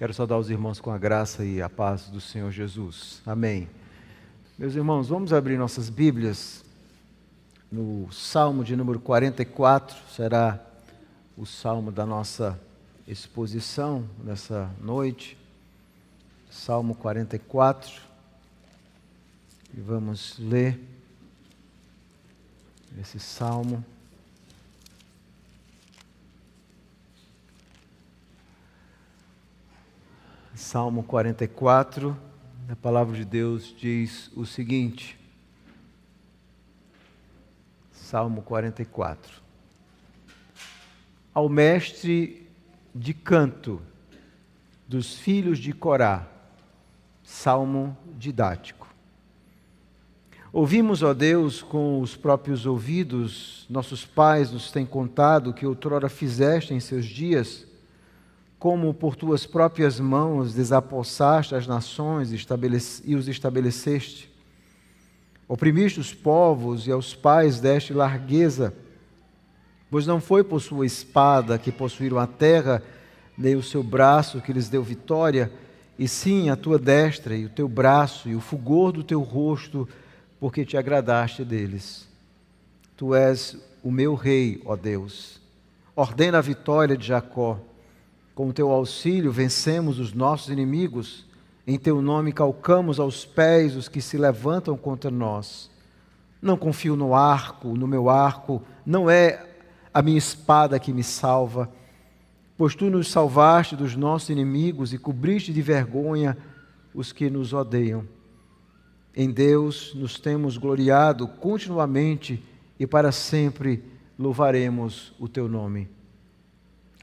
Quero saudar os irmãos com a graça e a paz do Senhor Jesus. Amém. Meus irmãos, vamos abrir nossas Bíblias no Salmo de número 44, será o salmo da nossa exposição nessa noite. Salmo 44, e vamos ler esse salmo. Salmo 44, a palavra de Deus diz o seguinte. Salmo 44. Ao mestre de canto dos filhos de Corá, salmo didático. Ouvimos, ó Deus, com os próprios ouvidos, nossos pais nos têm contado que outrora fizeste em seus dias, como por tuas próprias mãos desapossaste as nações e os estabeleceste. Oprimiste os povos e aos pais deste largueza, pois não foi por sua espada que possuíram a terra, nem o seu braço que lhes deu vitória, e sim a tua destra e o teu braço e o fulgor do teu rosto, porque te agradaste deles. Tu és o meu rei, ó Deus. Ordena a vitória de Jacó. Com o teu auxílio vencemos os nossos inimigos, em teu nome calcamos aos pés os que se levantam contra nós. Não confio no meu arco, não é a minha espada que me salva, pois tu nos salvaste dos nossos inimigos e cobriste de vergonha os que nos odeiam. Em Deus nos temos gloriado continuamente e para sempre louvaremos o teu nome.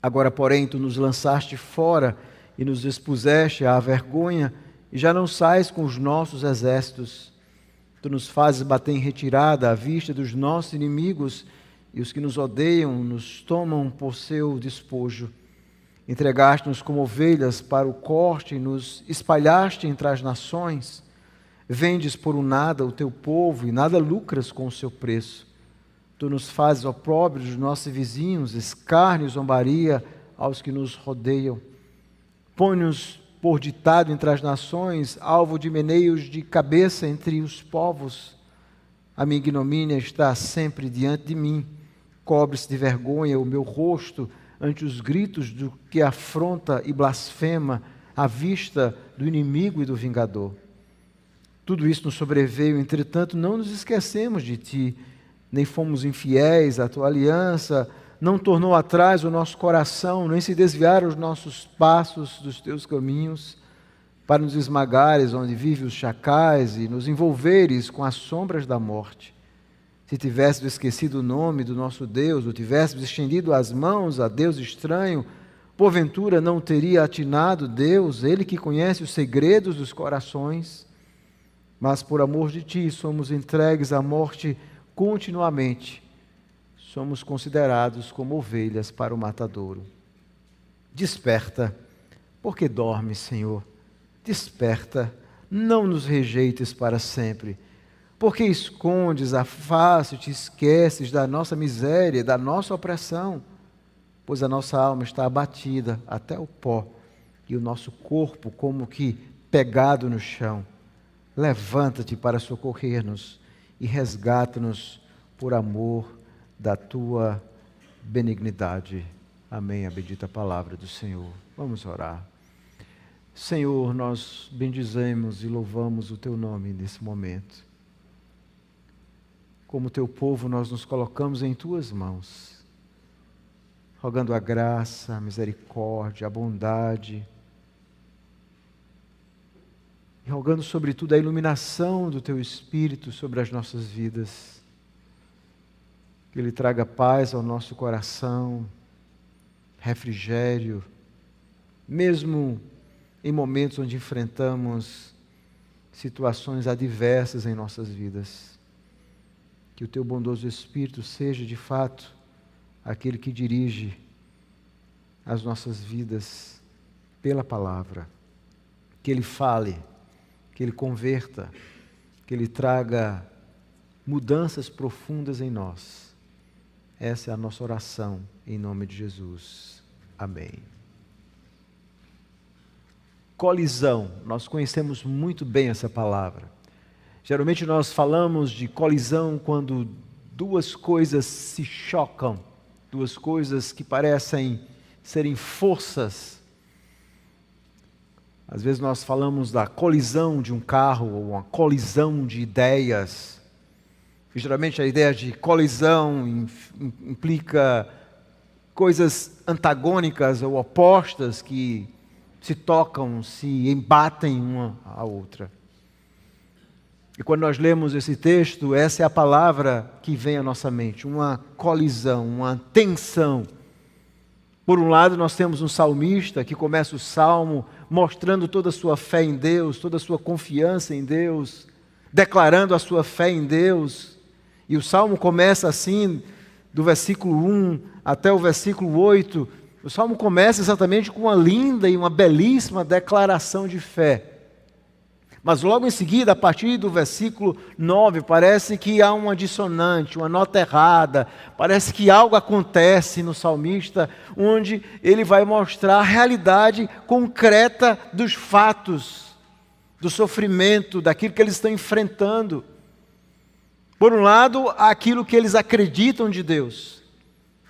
Agora, porém, tu nos lançaste fora e nos expuseste à vergonha, e já não sais com os nossos exércitos. Tu nos fazes bater em retirada à vista dos nossos inimigos, e os que nos odeiam nos tomam por seu despojo. Entregaste-nos como ovelhas para o corte e nos espalhaste entre as nações. Vendes por um nada o teu povo e nada lucras com o seu preço. Tu nos fazes opróbrio dos nossos vizinhos, escárnio e zombaria aos que nos rodeiam. Põe-nos por ditado entre as nações, alvo de meneios de cabeça entre os povos. A minha ignomínia está sempre diante de mim. Cobre-se de vergonha o meu rosto ante os gritos do que afronta e blasfema à vista do inimigo e do vingador. Tudo isso nos sobreveio, entretanto, não nos esquecemos de ti, nem fomos infiéis à tua aliança, não tornou atrás o nosso coração, nem se desviaram os nossos passos dos teus caminhos, para nos esmagares onde vivem os chacais e nos envolveres com as sombras da morte. Se tivéssemos esquecido o nome do nosso Deus, ou tivéssemos estendido as mãos a Deus estranho, porventura não teria atinado Deus, Ele que conhece os segredos dos corações? Mas por amor de ti somos entregues à morte continuamente, somos considerados como ovelhas para o matadouro. Desperta, porque dormes, Senhor. Desperta, não nos rejeites para sempre. Porque escondes a face, te esqueces da nossa miséria, da nossa opressão, pois a nossa alma está abatida até o pó, e o nosso corpo como que pegado no chão. Levanta-te para socorrer-nos e resgata-nos por amor da tua benignidade. Amém. A bendita palavra do Senhor. Vamos orar. Senhor, nós bendizemos e louvamos o teu nome nesse momento. Como teu povo, nós nos colocamos em tuas mãos, rogando a graça, a misericórdia, a bondade, e rogando sobretudo a iluminação do teu Espírito sobre as nossas vidas, que Ele traga paz ao nosso coração, refrigério, mesmo em momentos onde enfrentamos situações adversas em nossas vidas. Que o teu bondoso Espírito seja de fato aquele que dirige as nossas vidas pela palavra, que Ele fale, que Ele converta, que Ele traga mudanças profundas em nós. Essa é a nossa oração, em nome de Jesus. Amém. colisão. Nós conhecemos muito bem essa palavra. Geralmente nós falamos de colisão quando duas coisas se chocam, duas coisas que parecem serem forças. Às vezes nós falamos da colisão de um carro ou uma colisão de ideias. Geralmente a ideia de colisão implica coisas antagônicas ou opostas que se tocam, se embatem uma à outra. E quando nós lemos esse texto, essa é a palavra que vem à nossa mente, uma colisão, uma tensão. Por um lado, nós temos um salmista que começa o salmo mostrando toda a sua fé em Deus, toda a sua confiança em Deus, declarando a sua fé em Deus. E o salmo começa assim, do versículo 1 até o versículo 8. O salmo começa exatamente com uma linda e uma belíssima declaração de fé. Mas logo em seguida, a partir do versículo 9, parece que há uma dissonante, uma nota errada. Parece que algo acontece no salmista, onde ele vai mostrar a realidade concreta dos fatos, do sofrimento, daquilo que eles estão enfrentando. Por um lado, aquilo que eles acreditam de Deus,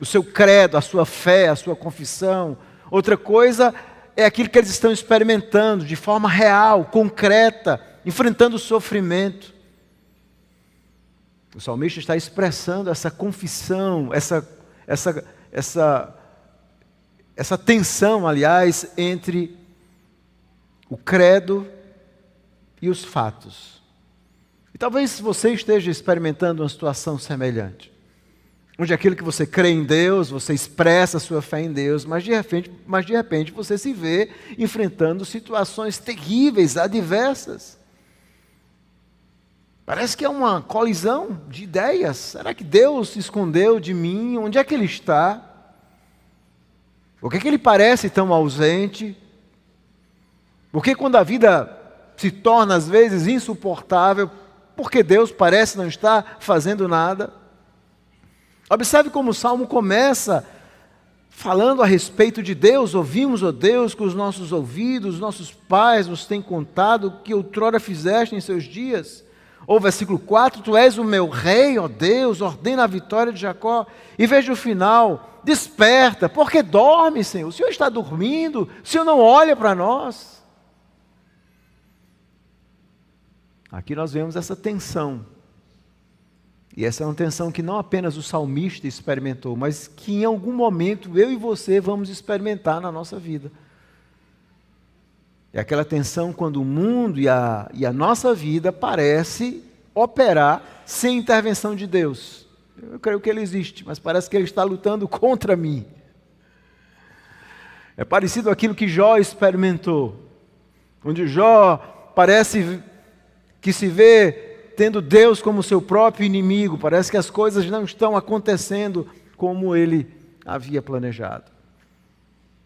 o seu credo, a sua fé, a sua confissão. Outra coisa é aquilo que eles estão experimentando de forma real, concreta, enfrentando o sofrimento. O salmista está expressando essa confissão, essa tensão, aliás, entre o credo e os fatos. E talvez você esteja experimentando uma situação semelhante, onde aquilo que você crê em Deus, você expressa a sua fé em Deus, mas de repente você se vê enfrentando situações terríveis, adversas. Parece que é uma colisão de ideias. Será que Deus se escondeu de mim? Onde é que Ele está? Por que Ele parece tão ausente? Por que quando a vida se torna às vezes insuportável, porque Deus parece não estar fazendo nada? Observe como o Salmo começa falando a respeito de Deus. Ouvimos, ó Deus, com os nossos ouvidos, nossos pais nos têm contado o que outrora fizeste em seus dias. Ou versículo 4, Tu és o meu rei, ó Deus, ordena a vitória de Jacó. E veja o final, desperta, porque dorme, Senhor. O Senhor está dormindo, o Senhor não olha para nós. Aqui nós vemos essa tensão. E essa é uma tensão que não apenas o salmista experimentou, mas que em algum momento eu e você vamos experimentar na nossa vida. É aquela tensão quando o mundo e a nossa vida parece operar sem intervenção de Deus. Eu creio que Ele existe, mas parece que Ele está lutando contra mim. É parecido àquilo que Jó experimentou, onde Jó parece que se vê tendo Deus como seu próprio inimigo. Parece que as coisas não estão acontecendo como ele havia planejado.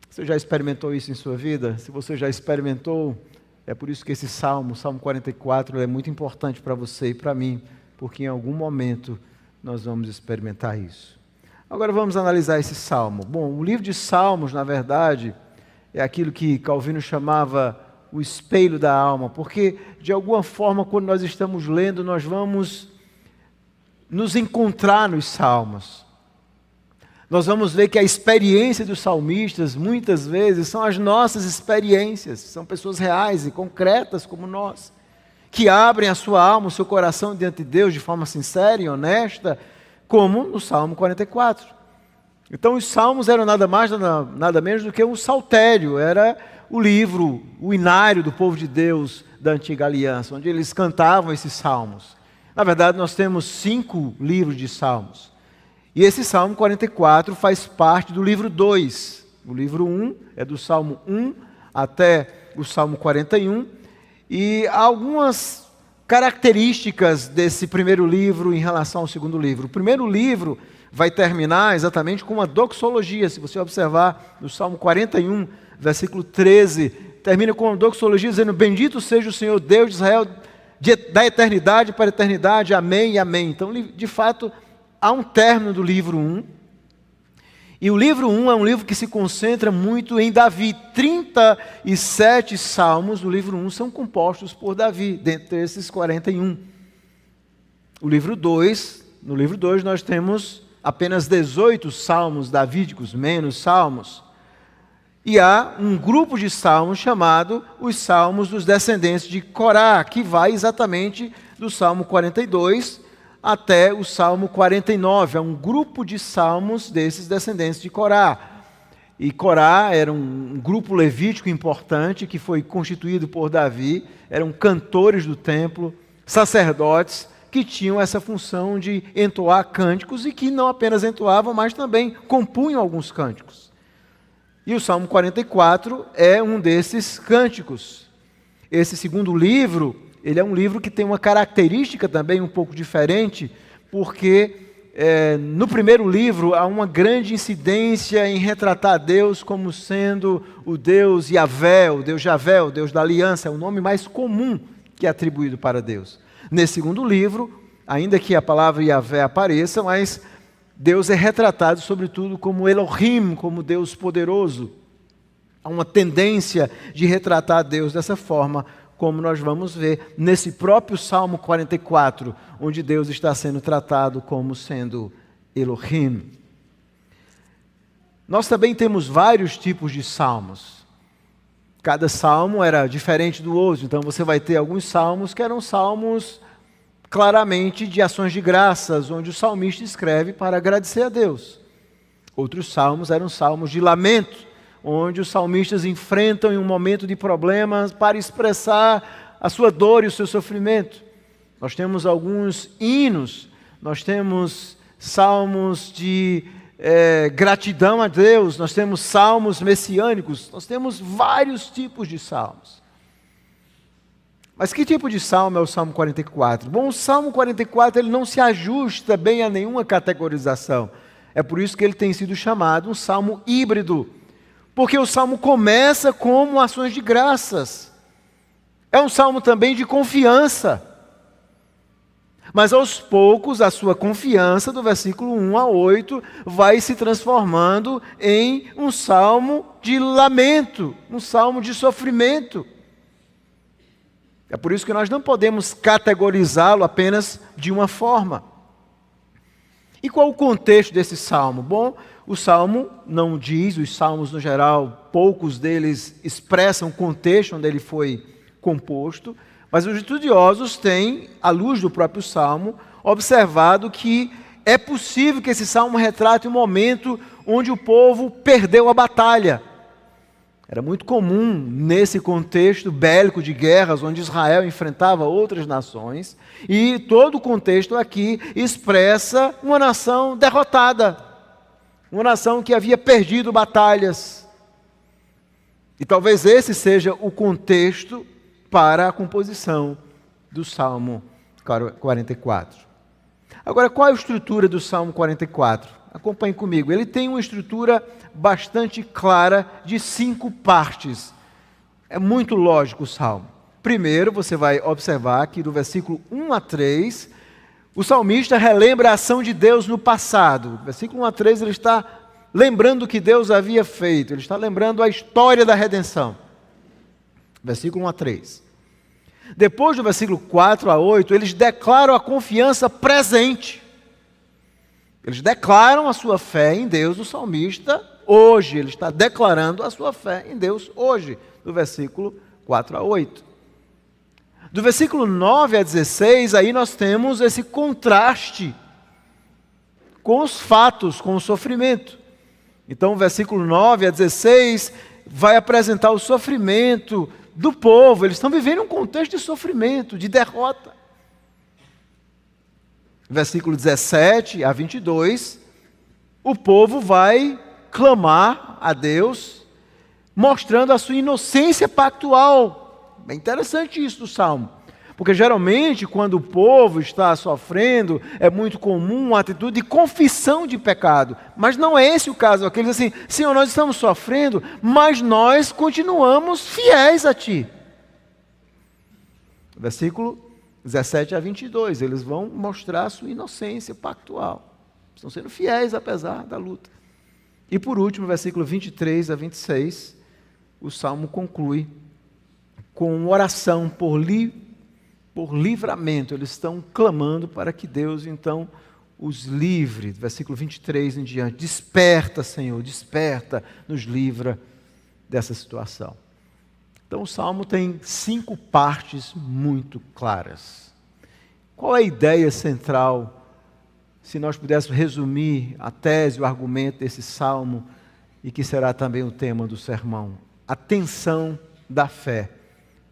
Você já experimentou isso em sua vida? Se você já experimentou, é por isso que esse Salmo 44, é muito importante para você e para mim, porque em algum momento nós vamos experimentar isso. Agora vamos analisar esse Salmo. Bom, o livro de Salmos, na verdade, é aquilo que Calvino chamava o espelho da alma, porque de alguma forma quando nós estamos lendo, nós vamos nos encontrar nos salmos. Nós vamos ver que a experiência dos salmistas muitas vezes são as nossas experiências, são pessoas reais e concretas como nós, que abrem a sua alma, o seu coração diante de Deus de forma sincera e honesta, como no Salmo 44. Então os salmos eram nada mais, nada menos do que um saltério, era o livro, o inário do povo de Deus da antiga aliança, onde eles cantavam esses salmos. Na verdade, nós temos 5 livros de salmos. E esse Salmo 44 faz parte do livro 2. O livro 1 é do Salmo 1 até o Salmo 41. E há algumas características desse primeiro livro em relação ao segundo livro. O primeiro livro vai terminar exatamente com uma doxologia. Se você observar no Salmo 41, versículo 13, termina com uma doxologia dizendo: Bendito seja o Senhor Deus de Israel, da eternidade para a eternidade, amém e amém. Então, de fato, há um término do livro 1, E o livro 1 é um livro que se concentra muito em Davi. 37 salmos do livro 1 são compostos por Davi, dentre esses 41. No livro 2 nós temos apenas 18 salmos davídicos, menos salmos. E há um grupo de salmos chamado os salmos dos descendentes de Corá, que vai exatamente do Salmo 42 até o Salmo 49. É um grupo de salmos desses descendentes de Corá. E Corá era um grupo levítico importante que foi constituído por Davi. Eram cantores do templo, sacerdotes, que tinham essa função de entoar cânticos e que não apenas entoavam, mas também compunham alguns cânticos. E o Salmo 44 é um desses cânticos. Esse segundo livro, ele é um livro que tem uma característica também um pouco diferente, porque no primeiro livro há uma grande incidência em retratar Deus como sendo o Deus Yahvé, o Deus Javé, o Deus da aliança, é o nome mais comum que é atribuído para Deus. Nesse segundo livro, ainda que a palavra Yahvé apareça, mas Deus é retratado, sobretudo, como Elohim, como Deus poderoso. Há uma tendência de retratar Deus dessa forma, como nós vamos ver nesse próprio Salmo 44, onde Deus está sendo tratado como sendo Elohim. Nós também temos vários tipos de salmos. Cada salmo era diferente do outro, então você vai ter alguns salmos que eram salmos claramente de ações de graças, onde o salmista escreve para agradecer a Deus. Outros salmos eram salmos de lamento, onde os salmistas enfrentam em um momento de problemas para expressar a sua dor e o seu sofrimento. Nós temos alguns hinos, nós temos salmos de gratidão a Deus, nós temos salmos messiânicos, nós temos vários tipos de salmos. Mas que tipo de salmo é o Salmo 44? Bom, o Salmo 44 ele não se ajusta bem a nenhuma categorização. É por isso que ele tem sido chamado um salmo híbrido. Porque o salmo começa como ações de graças. É um salmo também de confiança. Mas aos poucos a sua confiança, do versículo 1 a 8, vai se transformando em um salmo de lamento, um salmo de sofrimento. É por isso que nós não podemos categorizá-lo apenas de uma forma. E qual o contexto desse salmo? Bom, o salmo não diz, os salmos no geral, poucos deles expressam o contexto onde ele foi composto, mas os estudiosos têm, à luz do próprio salmo, observado que é possível que esse salmo retrate um momento onde o povo perdeu a batalha. Era muito comum, nesse contexto bélico de guerras, onde Israel enfrentava outras nações, e todo o contexto aqui expressa uma nação derrotada, uma nação que havia perdido batalhas. E talvez esse seja o contexto para a composição do Salmo 44. Agora, qual é a estrutura do Salmo 44? Acompanhe comigo. Ele tem uma estrutura bastante clara de 5 partes. É muito lógico o Salmo. Primeiro, você vai observar que do versículo 1 a 3, o salmista relembra a ação de Deus no passado. Do versículo 1 a 3, ele está lembrando o que Deus havia feito. Ele está lembrando a história da redenção. Versículo 1 a 3. Depois do versículo 4 a 8, eles declaram a confiança presente. Eles declaram a sua fé em Deus, o salmista, hoje. Ele está declarando a sua fé em Deus hoje, do versículo 4 a 8. Do versículo 9 a 16, aí nós temos esse contraste com os fatos, com o sofrimento. Então, o versículo 9 a 16 vai apresentar o sofrimento do povo. Eles estão vivendo um contexto de sofrimento, de derrota. Versículo 17 a 22, o povo vai clamar a Deus, mostrando a sua inocência pactual. É interessante isso do Salmo, porque geralmente quando o povo está sofrendo, é muito comum uma atitude de confissão de pecado, mas não é esse o caso. Aqueles assim, Senhor, nós estamos sofrendo, mas nós continuamos fiéis a Ti. Versículo 17 a 22, eles vão mostrar a sua inocência pactual. Estão sendo fiéis apesar da luta. E por último, versículo 23 a 26, o Salmo conclui com uma oração por livramento. Eles estão clamando para que Deus, então, os livre. Versículo 23 em diante. Desperta, Senhor, desperta, nos livra dessa situação. Então, o Salmo tem 5 partes muito claras. Qual é a ideia central, se nós pudéssemos resumir a tese, o argumento desse Salmo, e que será também o tema do sermão? A tensão da fé,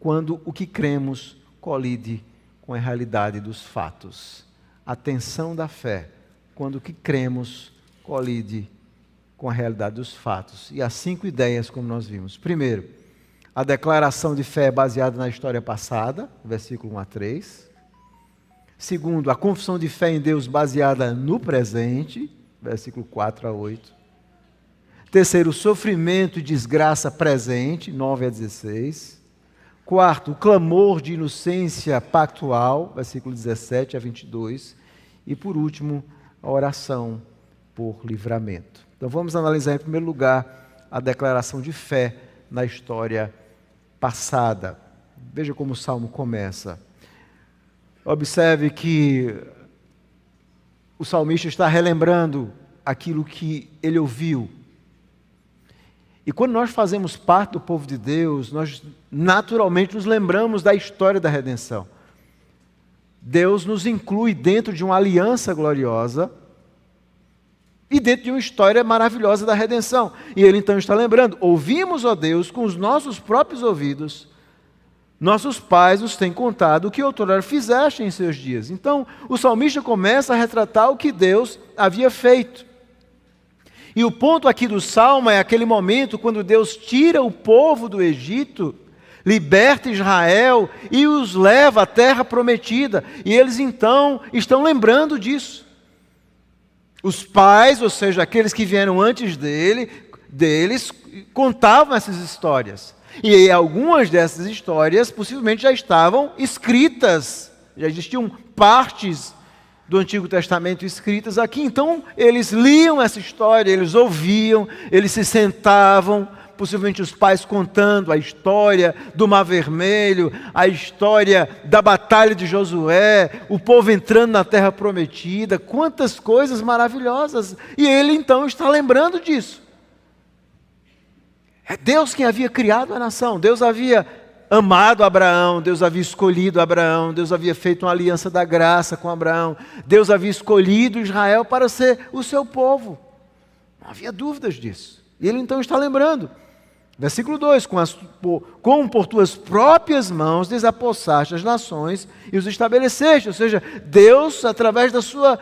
quando o que cremos colide com a realidade dos fatos. A tensão da fé, quando o que cremos colide com a realidade dos fatos. E há 5 ideias, como nós vimos. Primeiro, a declaração de fé baseada na história passada, versículo 1 a 3. Segundo, a confissão de fé em Deus baseada no presente, versículo 4 a 8. Terceiro, o sofrimento e desgraça presente, 9 a 16. Quarto, o clamor de inocência pactual, versículo 17 a 22. E por último, a oração por livramento. Então vamos analisar em primeiro lugar a declaração de fé na história passada. Veja como o Salmo começa. Observe que o salmista está relembrando aquilo que ele ouviu. E quando nós fazemos parte do povo de Deus, nós naturalmente nos lembramos da história da redenção. Deus nos inclui dentro de uma aliança gloriosa e dentro de uma história maravilhosa da redenção. E ele então está lembrando: ouvimos, ó Deus, com os nossos próprios ouvidos, nossos pais nos têm contado o que outrora fizeste em seus dias. Então, o salmista começa a retratar o que Deus havia feito. E o ponto aqui do Salmo é aquele momento quando Deus tira o povo do Egito, liberta Israel e os leva à terra prometida. E eles então estão lembrando disso. Os pais, ou seja, aqueles que vieram antes deles, contavam essas histórias. E algumas dessas histórias possivelmente já estavam escritas, já existiam partes do Antigo Testamento escritas aqui. Então eles liam essa história, eles ouviam, eles se sentavam, possivelmente os pais contando a história do Mar Vermelho, a história da batalha de Josué, o povo entrando na terra prometida, quantas coisas maravilhosas. E ele então está lembrando disso. É Deus quem havia criado a nação, Deus havia amado Abraão, Deus havia escolhido Abraão, Deus havia feito uma aliança da graça com Abraão, Deus havia escolhido Israel para ser o seu povo. Não havia dúvidas disso. E ele então está lembrando. Versículo 2, como por tuas próprias mãos desapossaste as nações e os estabeleceste. Ou seja, Deus, através da sua,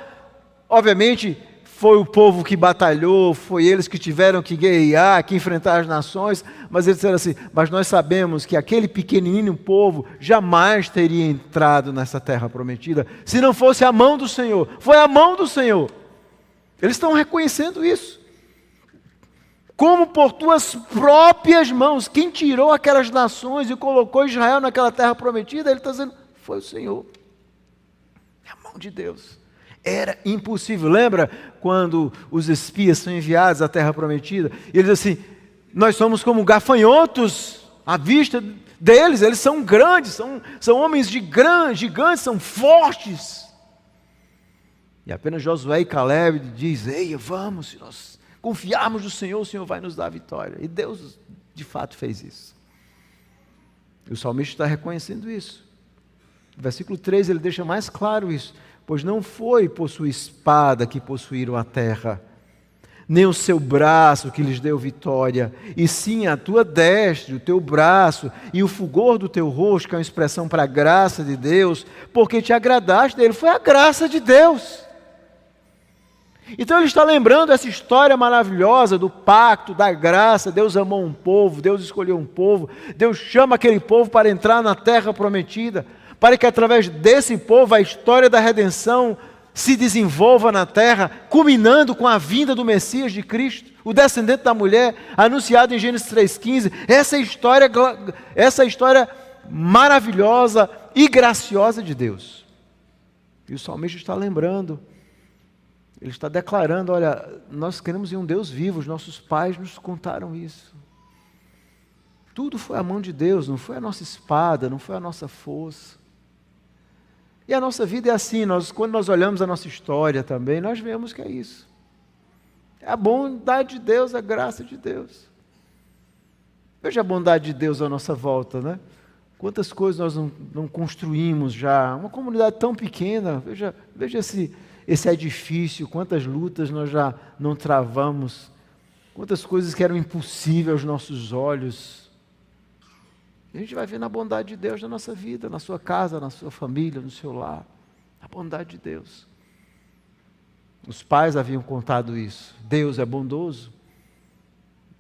obviamente, foi o povo que batalhou, foi eles que tiveram que guerrear, que enfrentar as nações, mas eles disseram assim: mas nós sabemos que aquele pequenino povo jamais teria entrado nessa terra prometida, se não fosse a mão do Senhor. Foi a mão do Senhor. Eles estão reconhecendo isso. Como por tuas próprias mãos, quem tirou aquelas nações e colocou Israel naquela terra prometida, ele está dizendo, foi o Senhor. É a mão de Deus. Era impossível. Lembra quando os espias são enviados à terra prometida? E eles dizem assim: nós somos como gafanhotos à vista deles. Eles são grandes, são homens gigantes, são fortes. E apenas Josué e Caleb dizem: ei, vamos, se nós confiarmos no Senhor, o Senhor vai nos dar a vitória. E Deus de fato fez isso. E o salmista está reconhecendo isso. No versículo 3 ele deixa mais claro isso. Pois não foi por sua espada que possuíram a terra, nem o seu braço que lhes deu vitória, e sim a tua destra, o teu braço e o fulgor do teu rosto, que é uma expressão para a graça de Deus, porque te agradaste dele. Foi a graça de Deus. Então ele está lembrando essa história maravilhosa do pacto, da graça. Deus amou um povo, Deus escolheu um povo, Deus chama aquele povo para entrar na terra prometida, para que através desse povo a história da redenção se desenvolva na terra, culminando com a vinda do Messias de Cristo, o descendente da mulher, anunciado em Gênesis 3,15. Essa história maravilhosa e graciosa de Deus. E o salmista está lembrando Ele está declarando, olha, nós queremos em um Deus vivo, os nossos pais nos contaram isso. Tudo foi a mão de Deus, não foi a nossa espada, não foi a nossa força. E a nossa vida é assim, quando nós olhamos a nossa história também, nós vemos que é isso. É a bondade de Deus, a graça de Deus. Veja a bondade de Deus à nossa volta, né? Quantas coisas nós não construímos já. Uma comunidade tão pequena, veja esse edifício, quantas lutas nós já não travamos, quantas coisas que eram impossíveis aos nossos olhos. E a gente vai ver na bondade de Deus na nossa vida, na sua casa, na sua família, no seu lar. A bondade de Deus. Os pais haviam contado isso. Deus é bondoso.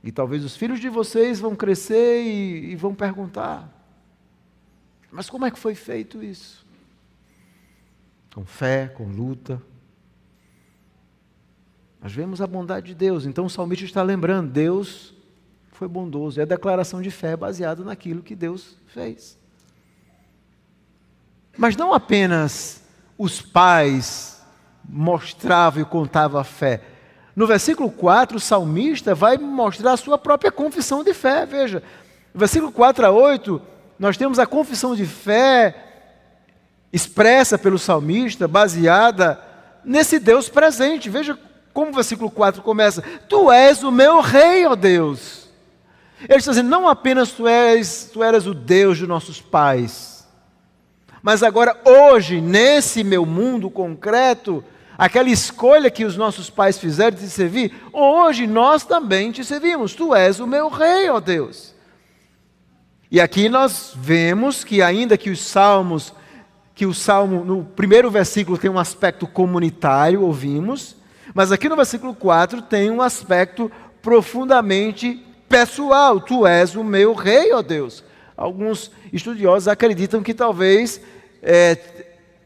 E talvez os filhos de vocês vão crescer e vão perguntar: mas como é que foi feito isso? Com fé, com luta. Nós vemos a bondade de Deus. Então o salmista está lembrando, Deus foi bondoso. É a declaração de fé baseada naquilo que Deus fez. Mas não apenas os pais mostravam e contavam a fé. No versículo 4, o salmista vai mostrar a sua própria confissão de fé. Veja, no versículo 4 a 8, nós temos a confissão de fé expressa pelo salmista, baseada nesse Deus presente. Veja como o versículo 4 começa: Tu és o meu rei, ó Deus. Ele está dizendo, não apenas tu eras o Deus de nossos pais, mas agora, hoje, nesse meu mundo concreto, aquela escolha que os nossos pais fizeram de te servir, hoje nós também te servimos. Tu és o meu rei, ó Deus. E aqui nós vemos que ainda que o salmo no primeiro versículo tem um aspecto comunitário, ouvimos, mas aqui no versículo 4 tem um aspecto profundamente pessoal. Tu és o meu rei, ó Deus. Alguns estudiosos acreditam que talvez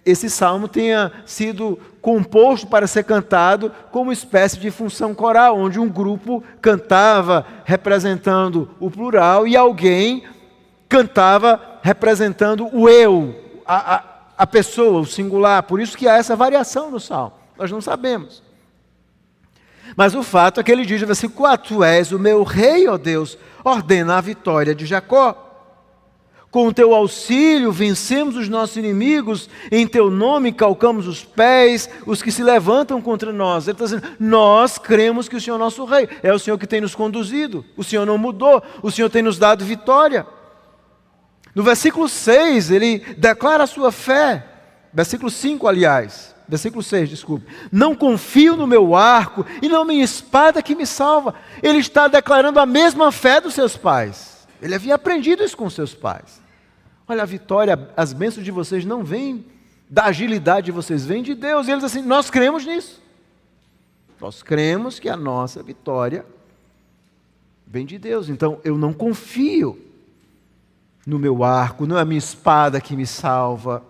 esse salmo tenha sido composto para ser cantado como uma espécie de função coral, onde um grupo cantava representando o plural e alguém cantava representando o eu, a pessoa, o singular. Por isso que há essa variação no salmo. Nós não sabemos. Mas o fato é que ele diz no versículo 4, Tu és o meu rei, ó Deus, ordena a vitória de Jacó. Com o teu auxílio vencemos os nossos inimigos, em teu nome calcamos os pés, os que se levantam contra nós. Ele está dizendo, nós cremos que o Senhor é nosso rei, é o Senhor que tem nos conduzido, o Senhor não mudou, o Senhor tem nos dado vitória. No versículo 6, ele declara a sua fé, versículo 5, aliás, versículo 6, desculpe. Não confio no meu arco e na minha espada que me salva. Ele está declarando a mesma fé dos seus pais. Ele havia aprendido isso com seus pais. Olha, a vitória, as bênçãos de vocês não vêm da agilidade de vocês, vêm de Deus. E eles assim, nós cremos nisso. Nós cremos que a nossa vitória vem de Deus. Então, eu não confio no meu arco, não é a minha espada que me salva.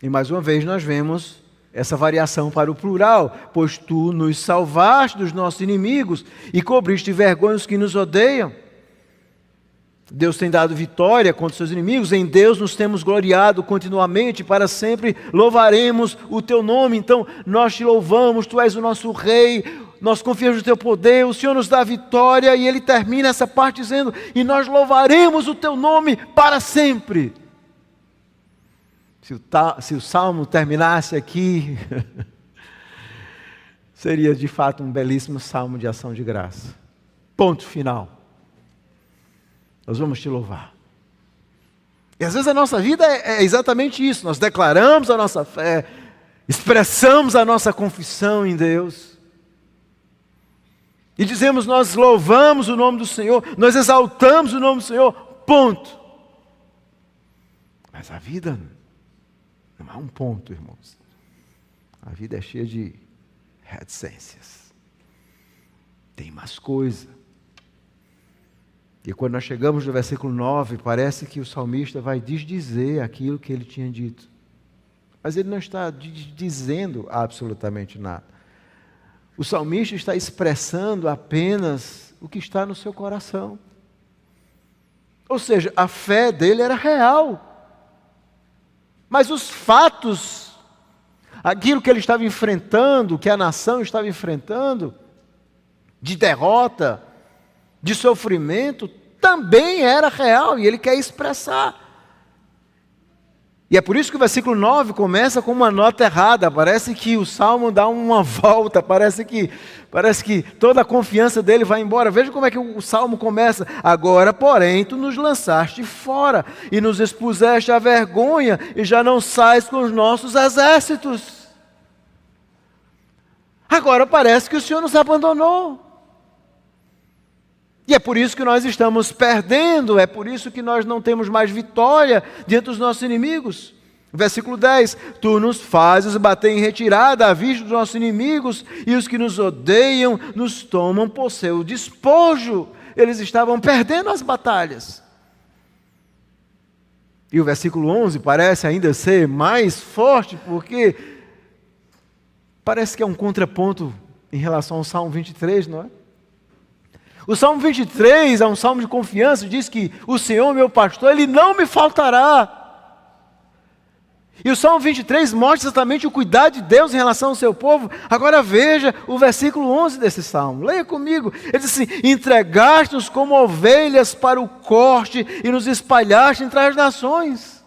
E mais uma vez nós vemos essa variação para o plural, pois tu nos salvaste dos nossos inimigos e cobriste de vergonha os que nos odeiam. Deus tem dado vitória contra os seus inimigos, em Deus nos temos gloriado continuamente, para sempre louvaremos o teu nome. Então nós te louvamos, tu és o nosso rei, nós confiamos no teu poder, o Senhor nos dá vitória. E ele termina essa parte dizendo, e nós louvaremos o teu nome para sempre. Se o salmo terminasse aqui, seria de fato um belíssimo salmo de ação de graça. Ponto final. Nós vamos te louvar. E às vezes a nossa vida é exatamente isso. Nós declaramos a nossa fé, expressamos a nossa confissão em Deus. E dizemos, nós louvamos o nome do Senhor, nós exaltamos o nome do Senhor, ponto. Mas a vida não há um ponto, irmãos. A vida é cheia de reticências. Tem mais coisa. E quando nós chegamos no versículo 9, parece que o salmista vai desdizer aquilo que ele tinha dito. Mas ele não está dizendo absolutamente nada. O salmista está expressando apenas o que está no seu coração. Ou seja, a fé dele era real. Mas os fatos, aquilo que ele estava enfrentando, que a nação estava enfrentando, de derrota, de sofrimento, também era real e ele quer expressar. E é por isso que o versículo 9 começa com uma nota errada. Parece que o Salmo dá uma volta, parece que toda a confiança dele vai embora. Veja como é que o Salmo começa. Agora, porém, tu nos lançaste fora e nos expuseste à vergonha e já não sais com os nossos exércitos. Agora parece que o Senhor nos abandonou. E é por isso que nós estamos perdendo, é por isso que nós não temos mais vitória diante dos nossos inimigos. Versículo 10, tu nos fazes bater em retirada à vista dos nossos inimigos, e os que nos odeiam nos tomam por seu despojo. Eles estavam perdendo as batalhas. E o versículo 11 parece ainda ser mais forte, porque parece que é um contraponto em relação ao Salmo 23, não é? O Salmo 23 é um salmo de confiança, diz que o Senhor, meu pastor, Ele não me faltará. E o Salmo 23 mostra exatamente o cuidado de Deus em relação ao seu povo. Agora veja o versículo 11 desse salmo, leia comigo. Ele diz assim, entregaste-nos como ovelhas para o corte e nos espalhaste entre as nações.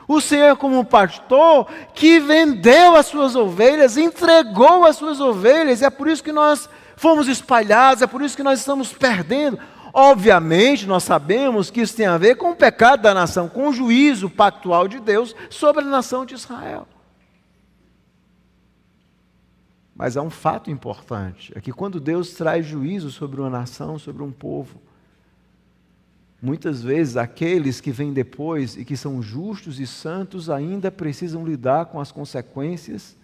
O Senhor é como um pastor que vendeu as suas ovelhas, entregou as suas ovelhas, e é por isso que nós fomos espalhados, é por isso que nós estamos perdendo. Obviamente, nós sabemos que isso tem a ver com o pecado da nação, com o juízo pactual de Deus sobre a nação de Israel. Mas há um fato importante, é que quando Deus traz juízo sobre uma nação, sobre um povo, muitas vezes aqueles que vêm depois e que são justos e santos ainda precisam lidar com as consequências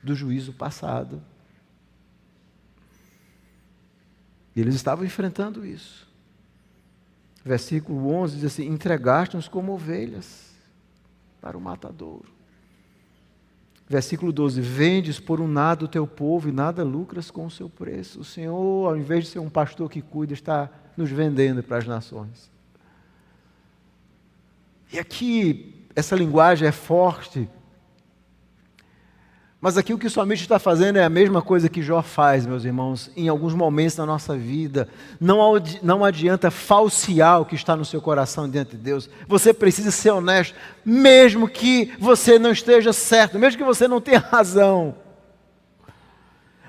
do juízo passado. E eles estavam enfrentando isso. Versículo 11 diz assim, entregaste-nos como ovelhas para o matadouro. Versículo 12, vendes por um nada o teu povo e nada lucras com o seu preço. O Senhor, ao invés de ser um pastor que cuida, está nos vendendo para as nações. E aqui, essa linguagem é forte, mas aqui o que o salmista está fazendo é a mesma coisa que Jó faz, meus irmãos, em alguns momentos da nossa vida. Não adianta falsear o que está no seu coração diante de Deus. Você precisa ser honesto, mesmo que você não esteja certo, mesmo que você não tenha razão.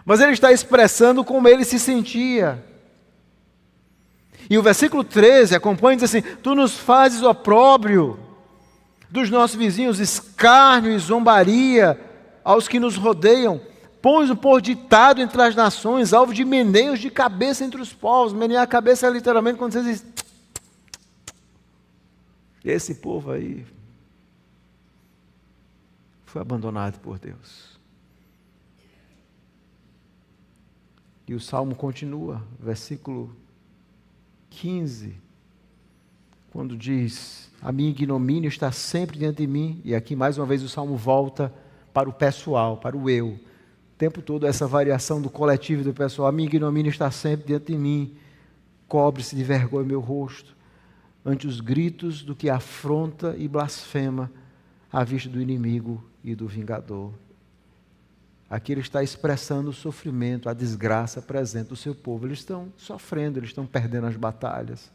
Mas ele está expressando como ele se sentia. E o versículo 13 acompanha e diz assim, tu nos fazes opróbrio dos nossos vizinhos, escárnio e zombaria aos que nos rodeiam, pões-o por ditado entre as nações, alvo de meneios de cabeça entre os povos. Menear a cabeça é literalmente quando você diz, esse povo aí foi abandonado por Deus. E o salmo continua, versículo 15, quando diz, a minha ignomínia está sempre diante de mim, e aqui mais uma vez o salmo volta para o pessoal, para o eu. O tempo todo essa variação do coletivo e do pessoal. A minha ignomínia está sempre diante de mim. Cobre-se de vergonha meu rosto, ante os gritos do que afronta e blasfema à vista do inimigo e do vingador. Aqui ele está expressando o sofrimento, a desgraça presente do seu povo. Eles estão sofrendo, eles estão perdendo as batalhas.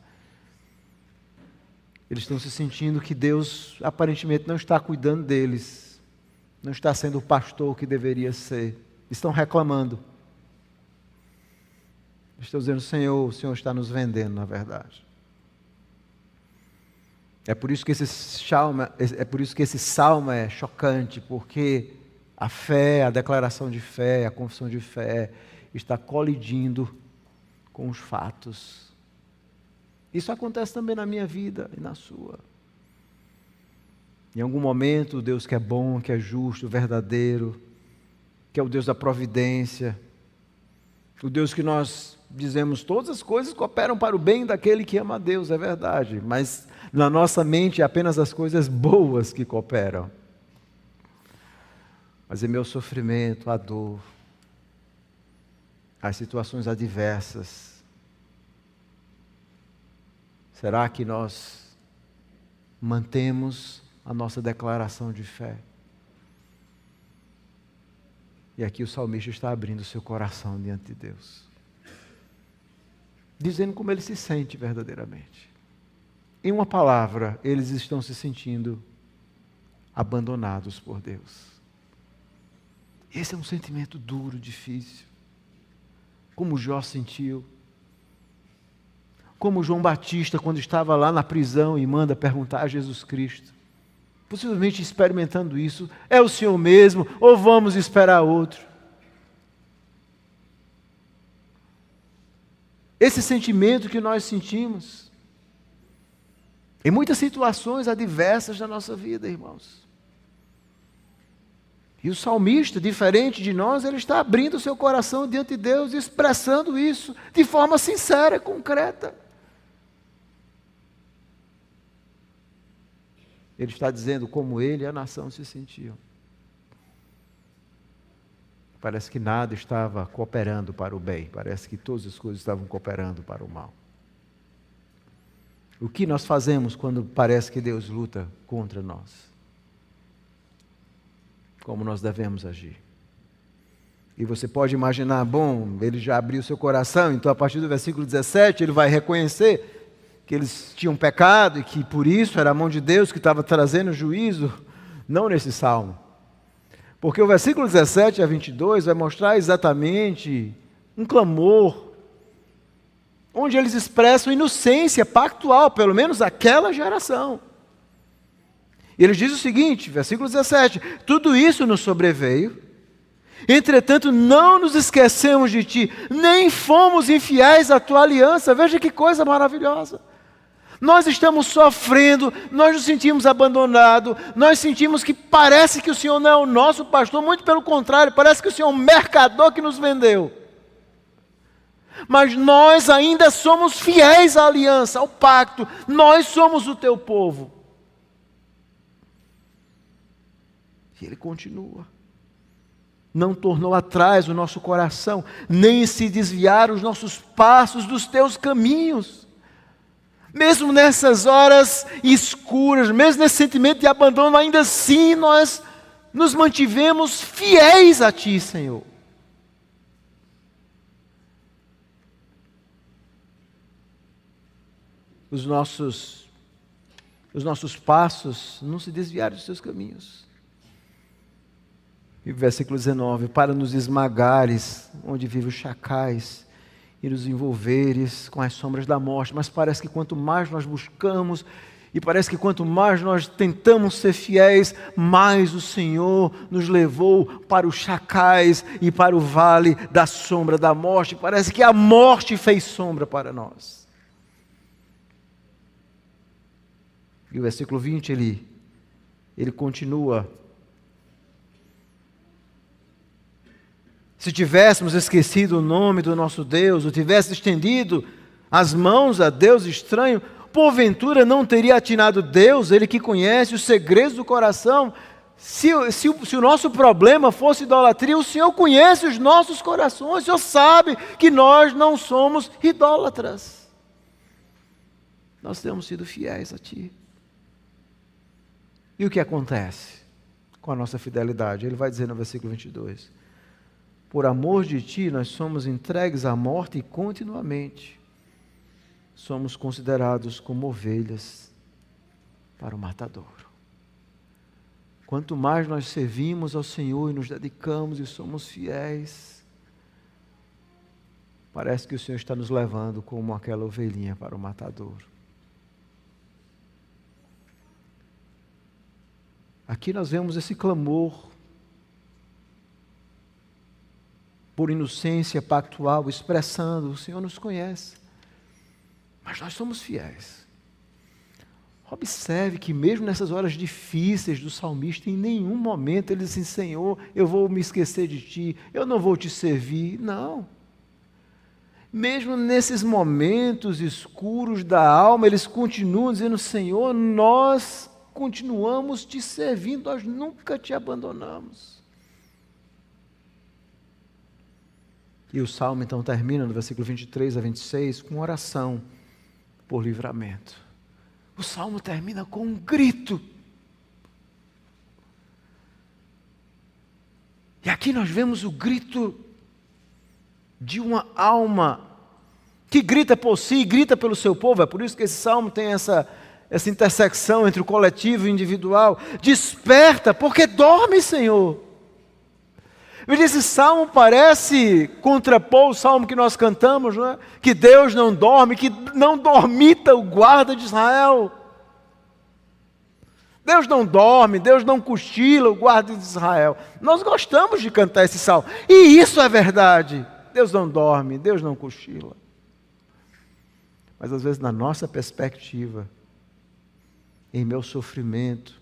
Eles estão se sentindo que Deus aparentemente não está cuidando deles. Não está sendo o pastor que deveria ser. Estão reclamando. Estão dizendo, Senhor, o Senhor está nos vendendo, na verdade. É por isso que esse salmo é chocante, porque a fé, a declaração de fé, a confissão de fé está colidindo com os fatos. Isso acontece também na minha vida e na sua. Em algum momento, o Deus que é bom, que é justo, verdadeiro, que é o Deus da providência, o Deus que nós dizemos todas as coisas cooperam para o bem daquele que ama a Deus, é verdade, mas na nossa mente é apenas as coisas boas que cooperam. Mas em meu sofrimento, a dor, as situações adversas, será que nós mantemos a nossa declaração de fé? E aqui o salmista está abrindo o seu coração diante de Deus, dizendo como ele se sente verdadeiramente. Em uma palavra, eles estão se sentindo abandonados por Deus. Esse é um sentimento duro, difícil. Como Jó sentiu. Como João Batista, quando estava lá na prisão e manda perguntar a Jesus Cristo. Possivelmente experimentando isso. É o Senhor mesmo ou vamos esperar outro? Esse sentimento que nós sentimos em muitas situações adversas da nossa vida, irmãos. E o salmista, diferente de nós, ele está abrindo o seu coração diante de Deus, expressando isso de forma sincera e concreta. Ele está dizendo como ele e a nação se sentiam. Parece que nada estava cooperando para o bem, parece que todas as coisas estavam cooperando para o mal. O que nós fazemos quando parece que Deus luta contra nós? Como nós devemos agir? E você pode imaginar, bom, ele já abriu seu coração, então a partir do versículo 17 ele vai reconhecer que eles tinham pecado e que por isso era a mão de Deus que estava trazendo juízo, não nesse salmo. Porque o versículo 17 a 22 vai mostrar exatamente um clamor, onde eles expressam inocência pactual, pelo menos aquela geração. E eles dizem o seguinte, versículo 17, tudo isso nos sobreveio, entretanto não nos esquecemos de ti, nem fomos infiéis à tua aliança. Veja que coisa maravilhosa. Nós estamos sofrendo, nós nos sentimos abandonados, nós sentimos que parece que o Senhor não é o nosso pastor, muito pelo contrário, parece que o Senhor é um mercador que nos vendeu. Mas nós ainda somos fiéis à aliança, ao pacto, nós somos o teu povo. E ele continua. Não tornou atrás o nosso coração, nem se desviaram os nossos passos dos teus caminhos. Mesmo nessas horas escuras, mesmo nesse sentimento de abandono, ainda assim nós nos mantivemos fiéis a Ti, Senhor. Os nossos passos não se desviaram dos Teus caminhos. E o versículo 19, para nos esmagares, onde vivem os chacais, e nos envolveres com as sombras da morte. Mas parece que quanto mais nós buscamos, e parece que quanto mais nós tentamos ser fiéis, mais o Senhor nos levou para os chacais e para o vale da sombra da morte. Parece que a morte fez sombra para nós. E o versículo 20, ele continua. Se tivéssemos esquecido o nome do nosso Deus, ou tivesse estendido as mãos a Deus estranho, porventura não teria atinado Deus, Ele que conhece os segredos do coração. Se o nosso problema fosse idolatria, o Senhor conhece os nossos corações, o Senhor sabe que nós não somos idólatras. Nós temos sido fiéis a Ti. E o que acontece com a nossa fidelidade? Ele vai dizer no versículo 22. Por amor de Ti, nós somos entregues à morte e continuamente somos considerados como ovelhas para o matadouro. Quanto mais nós servimos ao Senhor e nos dedicamos e somos fiéis, parece que o Senhor está nos levando como aquela ovelhinha para o matadouro. Aqui nós vemos esse clamor por inocência pactual, expressando, o Senhor nos conhece, mas nós somos fiéis. Observe que mesmo nessas horas difíceis do salmista, em nenhum momento ele diz assim, Senhor, eu vou me esquecer de Ti, eu não vou Te servir. Não. Mesmo nesses momentos escuros da alma, eles continuam dizendo, Senhor, nós continuamos Te servindo, nós nunca Te abandonamos. E o salmo então termina no versículo 23 a 26 com oração por livramento. O salmo termina com um grito. E a Aqui nós vemos o grito de uma alma que grita por si, grita pelo seu povo. É por isso que esse salmo tem essa intersecção entre o coletivo e o individual. Desperta, porque dorme, Senhor. Esse salmo parece contrapor o salmo que nós cantamos, não é? Que Deus não dorme, que não dormita o guarda de Israel. Deus não dorme, Deus não cochila o guarda de Israel. Nós gostamos de cantar esse salmo. E isso é verdade. Deus não dorme, Deus não cochila. Mas às vezes na nossa perspectiva, em meu sofrimento,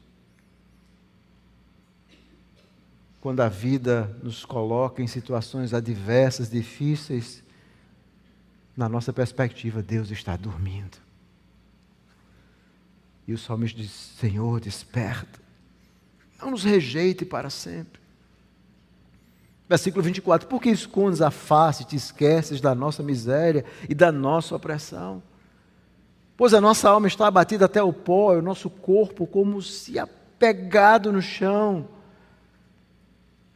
quando a vida nos coloca em situações adversas, difíceis, na nossa perspectiva, Deus está dormindo. E o salmista diz: Senhor, desperta, não nos rejeite para sempre. Versículo 24: por que escondes a face e te esqueces da nossa miséria e da nossa opressão? Pois a nossa alma está abatida até o pó, e o nosso corpo como se apegado no chão.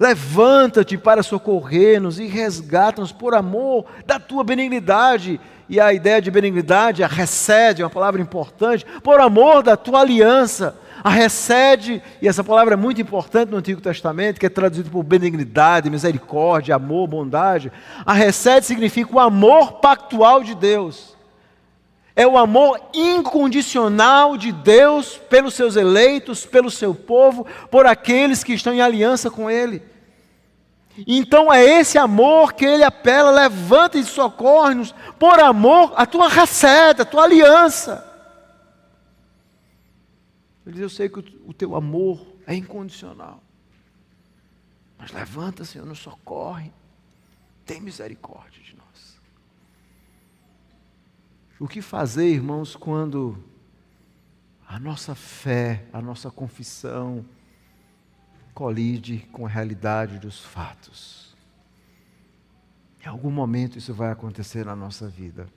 Levanta-te para socorrer-nos e resgata-nos por amor da tua benignidade. E a ideia de benignidade, a recede, é uma palavra importante, por amor da tua aliança. A recede, e essa palavra é muito importante no Antigo Testamento, que é traduzido por benignidade, misericórdia, amor, bondade. A recede significa o amor pactual de Deus. É o amor incondicional de Deus pelos seus eleitos, pelo seu povo, por aqueles que estão em aliança com Ele. Então é esse amor que Ele apela: levanta e socorre-nos, por amor à tua recede, à tua aliança. Ele diz: eu sei que o teu amor é incondicional, mas levanta, Senhor, nos socorre, tem misericórdia de nós. O que fazer, irmãos, quando a nossa fé, a nossa confissão colide com a realidade dos fatos? Em algum momento isso vai acontecer na nossa vida.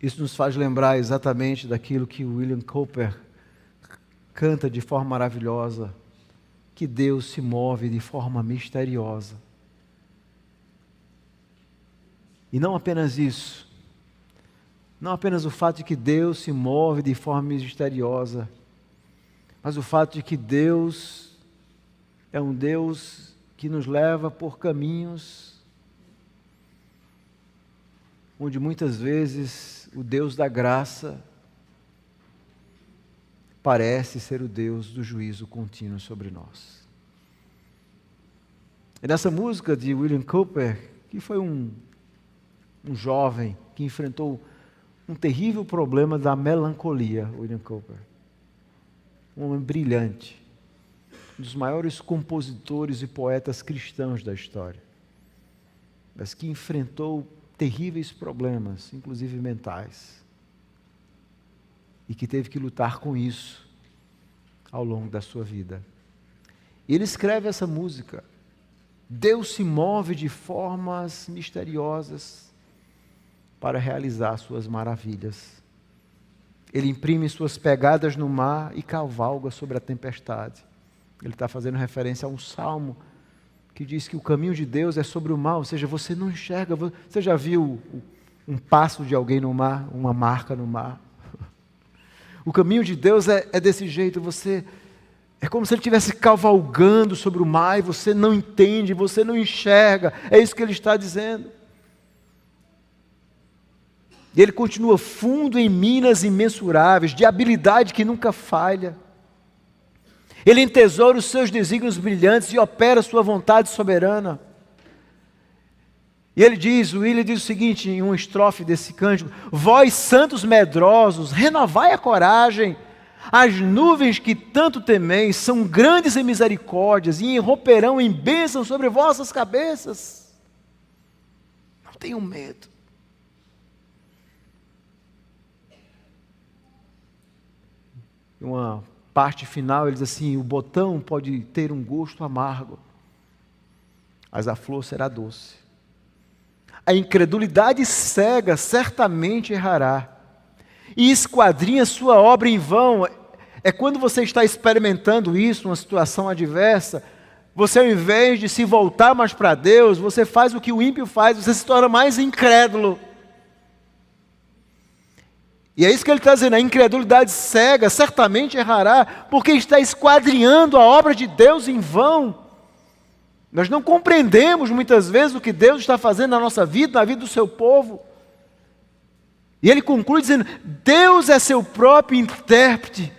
Isso nos faz lembrar exatamente daquilo que William Cowper canta de forma maravilhosa, que Deus se move de forma misteriosa. E não apenas isso, não apenas o fato de que Deus se move de forma misteriosa, mas o fato de que Deus é um Deus que nos leva por caminhos onde muitas vezes o Deus da graça parece ser o Deus do juízo contínuo sobre nós. E nessa música de William Cowper, que foi um jovem que enfrentou um terrível problema da melancolia, William Cowper, um homem brilhante, um dos maiores compositores e poetas cristãos da história, mas que enfrentou terríveis problemas, inclusive mentais, e que teve que lutar com isso ao longo da sua vida. Ele escreve essa música: Deus se move de formas misteriosas para realizar suas maravilhas. Ele imprime suas pegadas no mar e cavalga sobre a tempestade. Ele está fazendo referência a um salmo que diz que o caminho de Deus é sobre o mar, ou seja, você não enxerga. Você já viu um passo de alguém no mar, uma marca no mar? O caminho de Deus é desse jeito. É como se Ele estivesse cavalgando sobre o mar e você não entende, você não enxerga. É isso que Ele está dizendo. E Ele continua: fundo em minas imensuráveis, de habilidade que nunca falha. Ele entesoura os seus desígnios brilhantes e opera sua vontade soberana. E ele diz, o William diz o seguinte, em uma estrofe desse cântico: vós, santos medrosos, renovai a coragem. As nuvens que tanto temeis são grandes em misericórdias e irromperão em bênçãos sobre vossas cabeças. Não tenham medo. Uma parte final, ele diz assim: o botão pode ter um gosto amargo, mas a flor será doce. A incredulidade cega certamente errará, e esquadrinha sua obra em vão. É quando você está experimentando isso, uma situação adversa, Você, ao invés de se voltar mais para Deus, você faz o que o ímpio faz, você se torna mais incrédulo. E é isso que ele está dizendo, a incredulidade cega certamente errará, porque está esquadrinhando a obra de Deus em vão. Nós não compreendemos muitas vezes o que Deus está fazendo na nossa vida, na vida do seu povo. E ele conclui dizendo, Deus é seu próprio intérprete.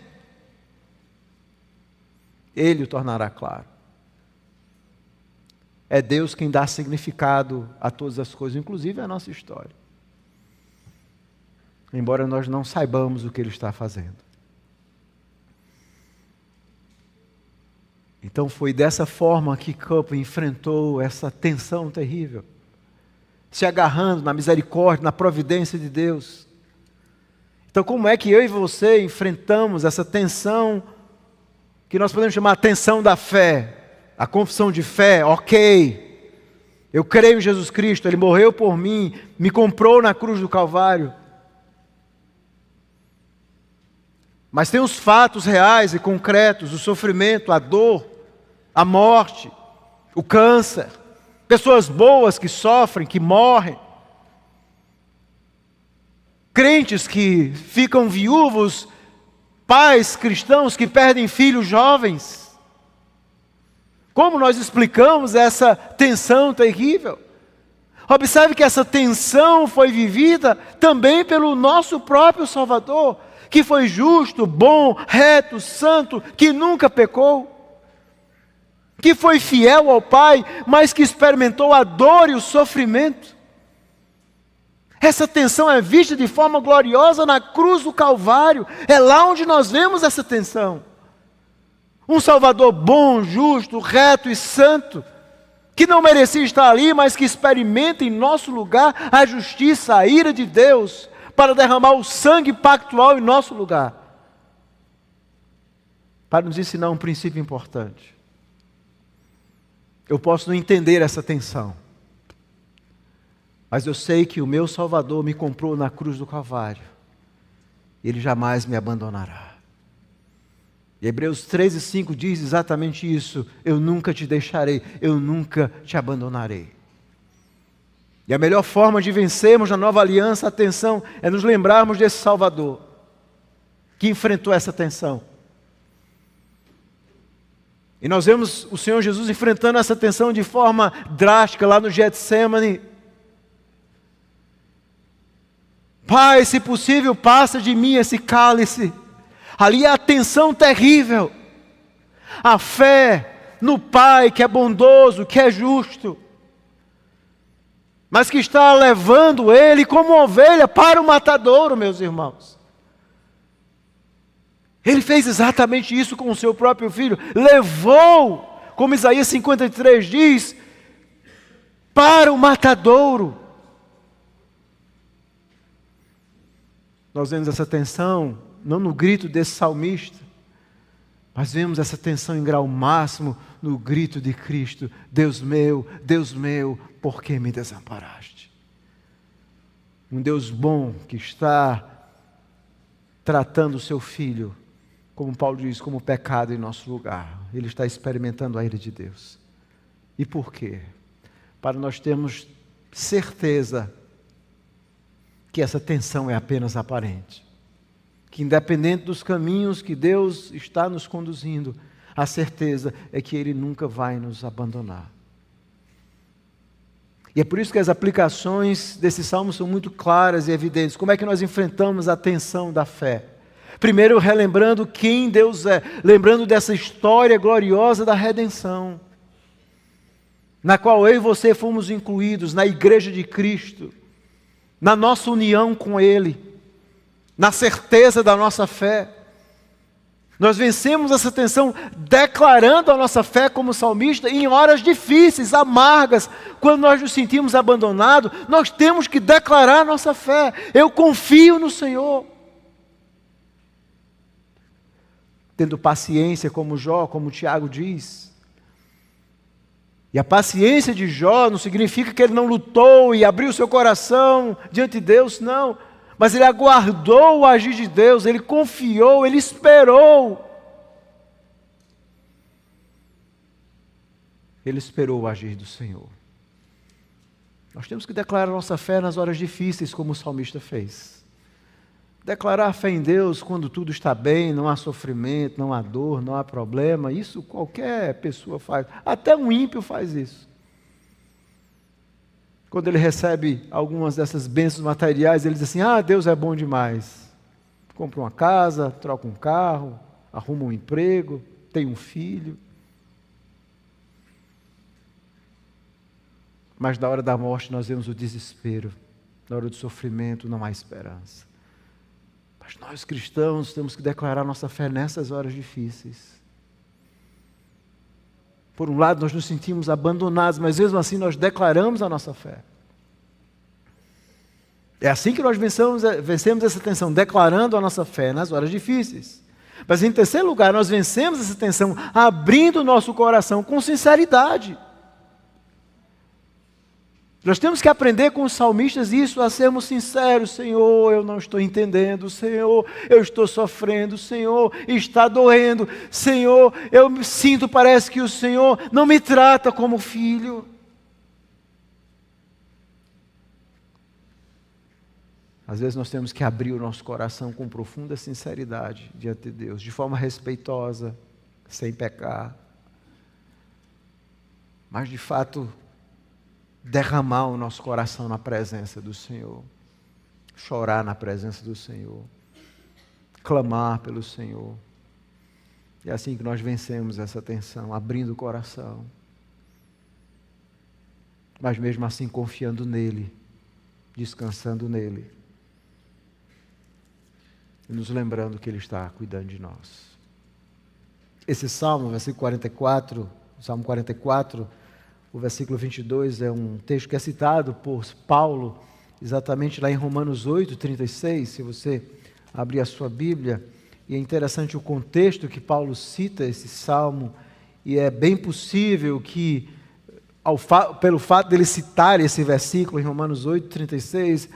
Ele o tornará claro. É Deus quem dá significado a todas as coisas, inclusive a nossa história. Embora nós não saibamos o que Ele está fazendo. Então foi dessa forma que Campo enfrentou essa tensão terrível, se agarrando na misericórdia, na providência de Deus. Então como é que eu e você enfrentamos essa tensão, que nós podemos chamar a tensão da fé, a confissão de fé? Ok, eu creio em Jesus Cristo, Ele morreu por mim, me comprou na cruz do Calvário. Mas tem os fatos reais e concretos, o sofrimento, a dor, a morte, o câncer, pessoas boas que sofrem, que morrem, crentes que ficam viúvos, pais cristãos que perdem filhos jovens. Como nós explicamos essa tensão terrível? Observe que essa tensão foi vivida também pelo nosso próprio Salvador, que foi justo, bom, reto, santo, que nunca pecou, que foi fiel ao Pai, mas que experimentou a dor e o sofrimento. Essa tensão é vista de forma gloriosa na cruz do Calvário. É lá onde nós vemos essa tensão. Um Salvador bom, justo, reto e santo, que não merecia estar ali, mas que experimenta em nosso lugar a justiça, a ira de Deus, para derramar o sangue pactual em nosso lugar, para nos ensinar um princípio importante. Eu posso não entender essa tensão, mas eu sei que o meu Salvador me comprou na cruz do Calvário, e Ele jamais me abandonará. E Hebreus 13:5 diz exatamente isso: eu nunca te deixarei, eu nunca te abandonarei. E a melhor forma de vencermos na nova aliança a tensão é nos lembrarmos desse Salvador, que enfrentou essa tensão. E nós vemos o Senhor Jesus enfrentando essa tensão de forma drástica lá no Getsêmani. Pai, se possível, passa de mim esse cálice. Ali é a tensão terrível. A fé no Pai que é bondoso, que é justo, mas que está levando ele como ovelha para o matadouro, meus irmãos. Ele fez exatamente isso com o seu próprio filho. Levou, como Isaías 53 diz, para o matadouro. Nós vemos essa tensão, não no grito desse salmista, mas vemos essa tensão em grau máximo no grito de Cristo: Deus meu, por que me desamparaste? Um Deus bom que está tratando o seu filho, como Paulo diz, como pecado em nosso lugar. Ele está experimentando a ira de Deus. E por quê? Para nós termos certeza que essa tensão é apenas aparente. Que independente dos caminhos que Deus está nos conduzindo, a certeza é que Ele nunca vai nos abandonar. E é por isso que as aplicações desse salmo são muito claras e evidentes. Como é que nós enfrentamos a tensão da fé? Primeiro, relembrando quem Deus é, lembrando dessa história gloriosa da redenção, na qual eu e você fomos incluídos na igreja de Cristo, na nossa união com Ele, na certeza da nossa fé. Nós vencemos essa tensão declarando a nossa fé como salmista em horas difíceis, amargas, quando nós nos sentimos abandonados. Nós temos que declarar a nossa fé. Eu confio no Senhor. Tendo paciência como Jó, como Tiago diz. E a paciência de Jó não significa que ele não lutou e abriu seu coração diante de Deus, não. Mas ele aguardou o agir de Deus, ele confiou, ele esperou. ele esperou o agir do Senhor. Nós temos que declarar nossa fé nas horas difíceis, como o salmista fez. Declarar a fé em Deus quando tudo está bem, não há sofrimento, não há dor, não há problema. Isso qualquer pessoa faz. Até um ímpio faz isso. Quando ele recebe algumas dessas bênçãos materiais, ele diz assim: Deus é bom demais. Compra uma casa, troca um carro, arruma um emprego, tem um filho. Mas na hora da morte nós vemos o desespero. Na hora do sofrimento não há esperança. Mas nós cristãos temos que declarar nossa fé nessas horas difíceis. Por um lado nós nos sentimos abandonados, mas mesmo assim nós declaramos a nossa fé. É assim que nós vencemos essa tensão, declarando a nossa fé nas horas difíceis. Mas em terceiro lugar, nós vencemos essa tensão abrindo o nosso coração com sinceridade. Nós temos que aprender com os salmistas isso, a sermos sinceros. Senhor, eu não estou entendendo. Senhor, eu estou sofrendo. Senhor, está doendo. Senhor, eu me sinto, parece que o Senhor não me trata como filho. Às vezes nós temos que abrir o nosso coração com profunda sinceridade diante de Deus, de forma respeitosa, sem pecar. Mas de fato, derramar o nosso coração na presença do Senhor, chorar na presença do Senhor, clamar pelo Senhor. É assim que nós vencemos essa tensão, abrindo o coração, mas mesmo assim confiando nele, descansando nele, e nos lembrando que ele está cuidando de nós. Esse salmo, versículo 44, Salmo 44, o versículo 22 é um texto que é citado por Paulo, exatamente lá em Romanos 8, 36, se você abrir a sua Bíblia, e é interessante o contexto que Paulo cita esse salmo, e é bem possível que, pelo fato dele citar esse versículo em Romanos 8, 36,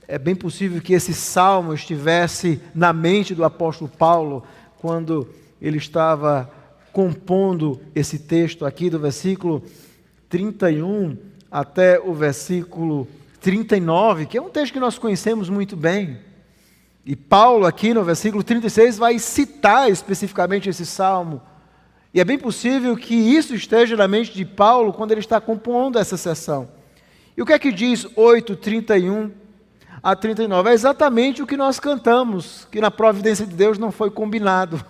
é bem possível que esse salmo estivesse na mente do apóstolo Paulo, quando ele estava compondo esse texto aqui do versículo 31 até o versículo 39, que é um texto que nós conhecemos muito bem. E Paulo aqui no versículo 36 vai citar especificamente esse salmo. E é bem possível que isso esteja na mente de Paulo quando ele está compondo essa seção. E o que é que diz 8, 31 a 39? É exatamente o que nós cantamos, que na providência de Deus não foi combinado.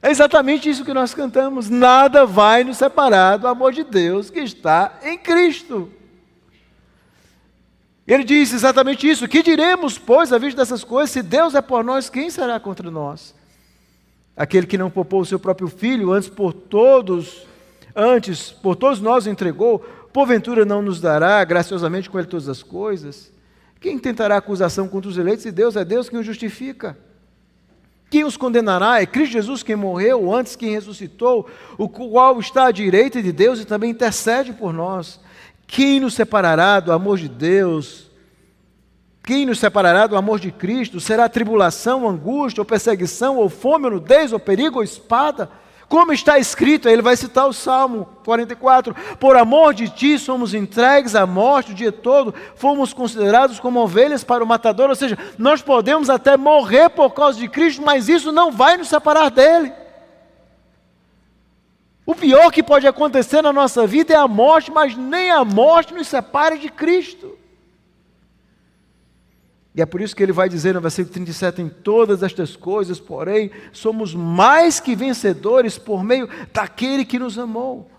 É exatamente isso que nós cantamos. Nada vai nos separar do amor de Deus que está em Cristo. Ele diz exatamente isso. Que diremos, pois, à vista dessas coisas? Se Deus é por nós, quem será contra nós? Aquele que não poupou o seu próprio filho, antes por todos nós o entregou, porventura não nos dará graciosamente com ele todas as coisas? Quem tentará acusação contra os eleitos? Se Deus é Deus quem os justifica. Quem os condenará? É Cristo Jesus quem morreu, antes quem ressuscitou, o qual está à direita de Deus e também intercede por nós. Quem nos separará do amor de Deus? Quem nos separará do amor de Cristo? Será tribulação, angústia, ou perseguição, ou fome, ou nudez, ou perigo, ou espada? Como está escrito, ele vai citar o Salmo 44, por amor de ti somos entregues à morte o dia todo, fomos considerados como ovelhas para o matador, ou seja, nós podemos até morrer por causa de Cristo, mas isso não vai nos separar dele. O pior que pode acontecer na nossa vida é a morte, mas nem a morte nos separa de Cristo. E é por isso que ele vai dizer no versículo 37, em todas estas coisas, porém, somos mais que vencedores por meio daquele que nos amou.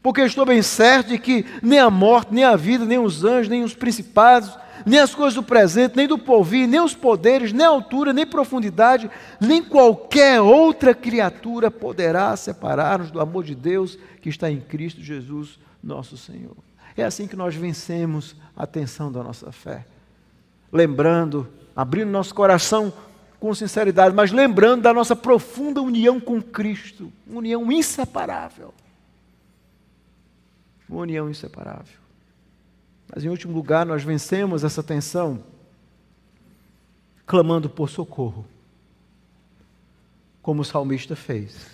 Porque estou bem certo de que nem a morte, nem a vida, nem os anjos, nem os principados, nem as coisas do presente, nem do porvir, nem os poderes, nem a altura, nem profundidade, nem qualquer outra criatura poderá separar-nos do amor de Deus que está em Cristo Jesus, nosso Senhor. É assim que nós vencemos a tensão da nossa fé. Lembrando, abrindo nosso coração com sinceridade, mas lembrando da nossa profunda união com Cristo, uma união inseparável. Uma união inseparável. Mas em último lugar, nós vencemos essa tensão clamando por socorro, como o salmista fez.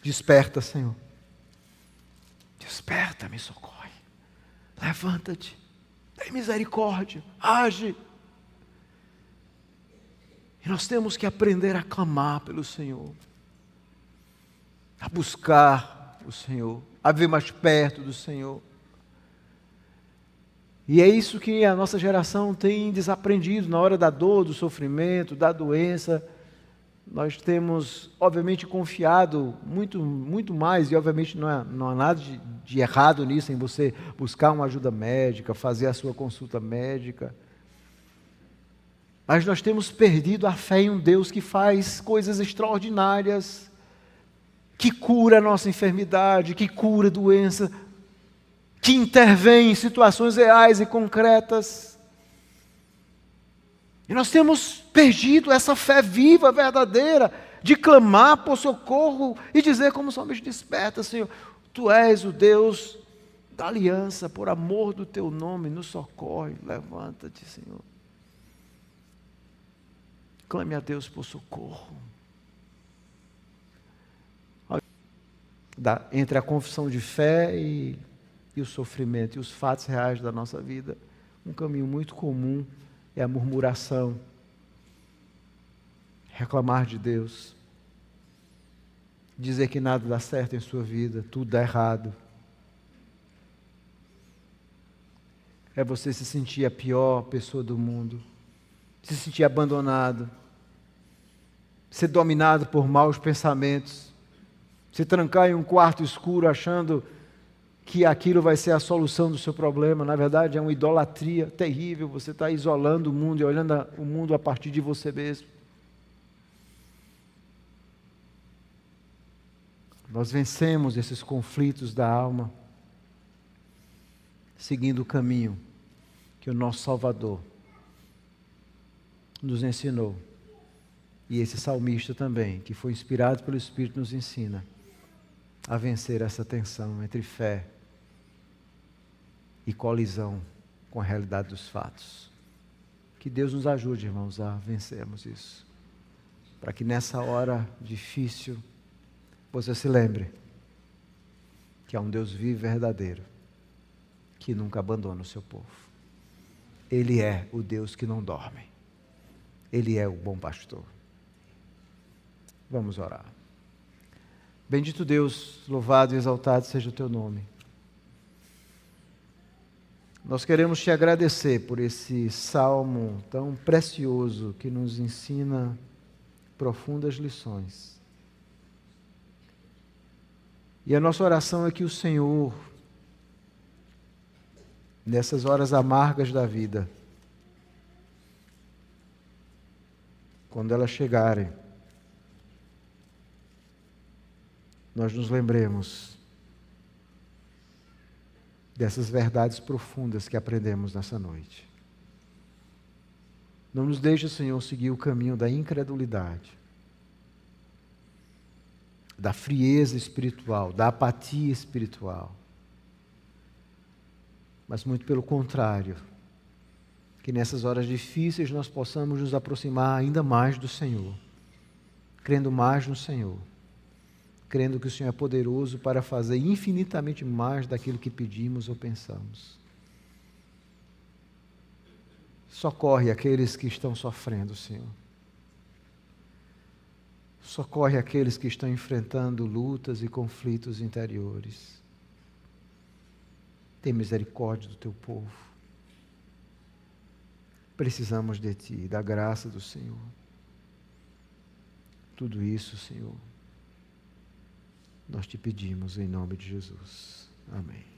Desperta, Senhor. Desperta, me socorre. Levanta-te. Tem misericórdia. Age. E nós temos que aprender a clamar pelo Senhor. A buscar o Senhor. A vir mais perto do Senhor. E é isso que a nossa geração tem desaprendido na hora da dor, do sofrimento, da doença. Nós temos, obviamente, confiado muito mais, e obviamente não há nada de errado nisso, em você buscar uma ajuda médica, fazer a sua consulta médica. Mas nós temos perdido a fé em um Deus que faz coisas extraordinárias, que cura a nossa enfermidade, que cura a doença, que intervém em situações reais e concretas. E nós temos perdido essa fé viva, verdadeira, de clamar por socorro e dizer como somos desperta, Senhor, Tu és o Deus da aliança, por amor do Teu nome, nos socorre, levanta-te, Senhor. Clame a Deus por socorro. Entre a confissão de fé e o sofrimento e os fatos reais da nossa vida, um caminho muito comum é a murmuração, reclamar de Deus, dizer que nada dá certo em sua vida, tudo dá errado. É você se sentir a pior pessoa do mundo, se sentir abandonado, ser dominado por maus pensamentos, se trancar em um quarto escuro achando que aquilo vai ser a solução do seu problema. Na verdade é uma idolatria terrível, você está isolando o mundo e olhando o mundo a partir de você mesmo. Nós vencemos esses conflitos da alma, seguindo o caminho que o nosso Salvador nos ensinou. E esse salmista também, que foi inspirado pelo Espírito, nos ensina a vencer essa tensão entre fé e colisão com a realidade dos fatos. Que Deus nos ajude, irmãos, a vencermos isso. Para que nessa hora difícil, você se lembre que há um Deus vivo e verdadeiro, que nunca abandona o seu povo. Ele é o Deus que não dorme. Ele é o bom pastor. Vamos orar. Bendito Deus, louvado e exaltado seja o teu nome. Nós queremos te agradecer por esse salmo tão precioso que nos ensina profundas lições. E a nossa oração é que o Senhor, nessas horas amargas da vida, quando elas chegarem, nós nos lembremos dessas verdades profundas que aprendemos nessa noite. Não nos deixe, Senhor, seguir o caminho da incredulidade, da frieza espiritual, da apatia espiritual. Mas muito pelo contrário, que nessas horas difíceis nós possamos nos aproximar ainda mais do Senhor, crendo mais no Senhor, crendo que o Senhor é poderoso para fazer infinitamente mais daquilo que pedimos ou pensamos. Socorre aqueles que estão sofrendo, Senhor. Socorre aqueles que estão enfrentando lutas e conflitos interiores. Tem misericórdia do teu povo. Precisamos de Ti, da graça do Senhor. Tudo isso, Senhor, nós te pedimos em nome de Jesus. Amém.